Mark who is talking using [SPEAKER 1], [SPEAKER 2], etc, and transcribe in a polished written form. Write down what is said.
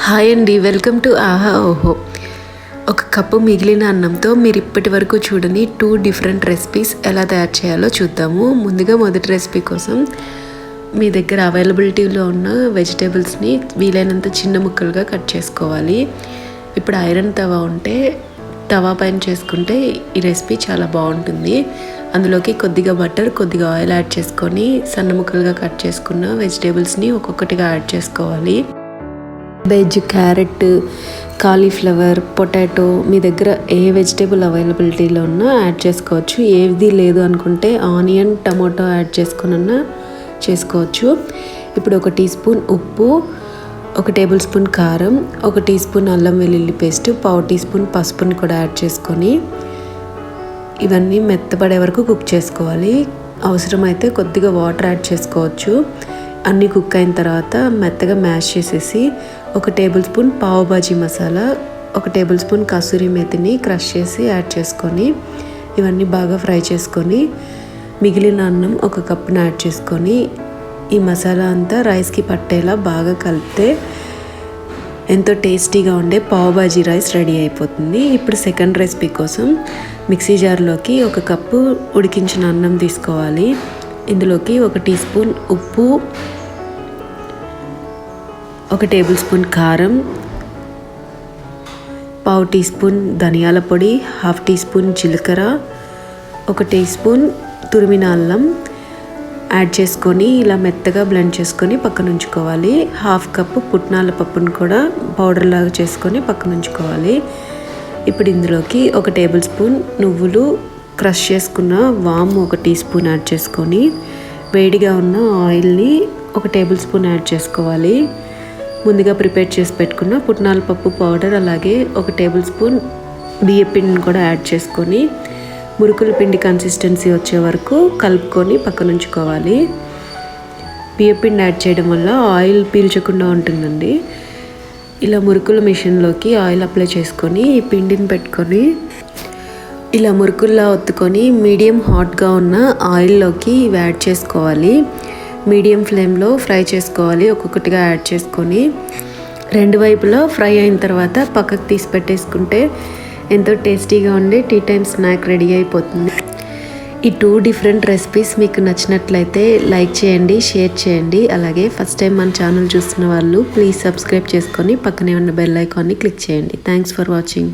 [SPEAKER 1] Hi అండి, welcome to ఆహా ఓహో. ఒక కప్పు మిగిలిన అన్నంతో మీరు ఇప్పటి వరకు చూడని 2 డిఫరెంట్ రెసిపీస్ ఎలా తయారు చేయాలో చూద్దాము. ముందుగా మొదటి రెసిపీ కోసం మీ దగ్గర అవైలబిలిటీలో ఉన్న వెజిటేబుల్స్ని వీలైనంత చిన్న ముక్కలుగా కట్ చేసుకోవాలి. ఇప్పుడు ఐరన్ తవా ఉంటే తవా పైన చేసుకుంటే ఈ రెసిపీ చాలా బాగుంటుంది. అందులోకి కొద్దిగా బటర్, కొద్దిగా ఆయిల్ యాడ్ చేసుకొని సన్న ముక్కలుగా కట్ చేసుకున్న వెజిటేబుల్స్ని ఒక్కొక్కటిగా యాడ్ చేసుకోవాలి. వెజ్, క్యారెట్, కాలీఫ్లవర్, పొటాటో మీ దగ్గర ఏ వెజిటేబుల్ అవైలబిలిటీలో ఉన్నా యాడ్ చేసుకోవచ్చు. ఏది లేదు అనుకుంటే ఆనియన్, టమాటో యాడ్ చేసుకున్నా చేసుకోవచ్చు. ఇప్పుడు 1 టీ స్పూన్ ఉప్పు, 1 టేబుల్ స్పూన్ కారం, 1 టీ స్పూన్ అల్లం వెల్లుల్లి పేస్ట్, 1/2 టీ స్పూన్ పసుపుని కూడా యాడ్ చేసుకొని ఇవన్నీ మెత్తపడే వరకు కుక్ చేసుకోవాలి. అవసరమైతే కొద్దిగా వాటర్ యాడ్ చేసుకోవచ్చు. అన్నీ కుక్ అయిన తర్వాత మెత్తగా మ్యాష్ చేసేసి 1 tablespoon pav bhaji masala, 1 tablespoon kasuri మేతిని క్రష్ చేసి యాడ్ చేసుకొని ఇవన్నీ బాగా ఫ్రై చేసుకొని మిగిలిన అన్నం 1 కప్పును యాడ్ చేసుకొని ఈ మసాలా అంతా రైస్కి పట్టేలా బాగా కలిపితే ఎంతో టేస్టీగా ఉండే పావ్బాజీ రైస్ రెడీ అయిపోతుంది. ఇప్పుడు సెకండ్ రెసిపీ కోసం మిక్సీ జార్లోకి 1 కప్పు ఉడికించిన అన్నం తీసుకోవాలి. ఇందులోకి 1 టీ స్పూన్ ఉప్పు, 1 టేబుల్ స్పూన్ కారం, 1/2 టీ స్పూన్ ధనియాల పొడి, 1/2 టీ స్పూన్ జీలకర్ర, 1 టీ స్పూన్ తురిమిన అల్లం యాడ్ చేసుకొని ఇలా మెత్తగా బ్లెండ్ చేసుకొని పక్కన ఉంచుకోవాలి. 1/2 కప్పు పుట్నాల పప్పును కూడా పౌడర్ లాగా చేసుకొని పక్కన ఉంచుకోవాలి. ఇప్పుడు ఇందులోకి 1 టేబుల్ స్పూన్ నువ్వులు, క్రష్ చేసుకున్న వాము 1 టీ స్పూన్ యాడ్ చేసుకొని వేడిగా ఉన్న ఆయిల్ని 1 టేబుల్ స్పూన్ యాడ్ చేసుకోవాలి. ముందుగా ప్రిపేర్ చేసి పెట్టుకున్న పుట్నాల పప్పు పౌడర్, అలాగే 1 టేబుల్ స్పూన్ బియ్య పిండిని కూడా యాడ్ చేసుకొని మురుకుల పిండి కన్సిస్టెన్సీ వచ్చే వరకు కలుపుకొని పక్కన ఉంచుకోవాలి. బియ్య పిండి యాడ్ చేయడం వల్ల ఆయిల్ పీల్చకుండా ఉంటుందండి. ఇలా మురుకుల మిషన్లోకి ఆయిల్ అప్లై చేసుకొని ఈ పిండిని పెట్టుకొని ఇలా మురుకుల్లా ఒత్తుకొని మీడియం హాట్గా ఉన్న ఆయిల్లోకి ఇవి యాడ్ చేసుకోవాలి. మీడియం ఫ్లేమ్లో ఫ్రై చేసుకోవాలి. ఒక్కొక్కటిగా యాడ్ చేసుకొని 2 వైపులా ఫ్రై అయిన తర్వాత పక్కకు తీసి పెట్టేసుకుంటే ఎంతో టేస్టీగా ఉండే టీ టైమ్ స్నాక్ రెడీ అయిపోతుంది. ఈ 2 డిఫరెంట్ రెసిపీస్ మీకు నచ్చినట్లయితే లైక్ చేయండి, షేర్ చేయండి. అలాగే ఫస్ట్ టైం మన ఛానల్ చూస్తున్న వాళ్ళు ప్లీజ్ సబ్స్క్రైబ్ చేసుకొని పక్కనే ఉన్న బెల్ ఐకాన్ని క్లిక్ చేయండి. Thanks for watching.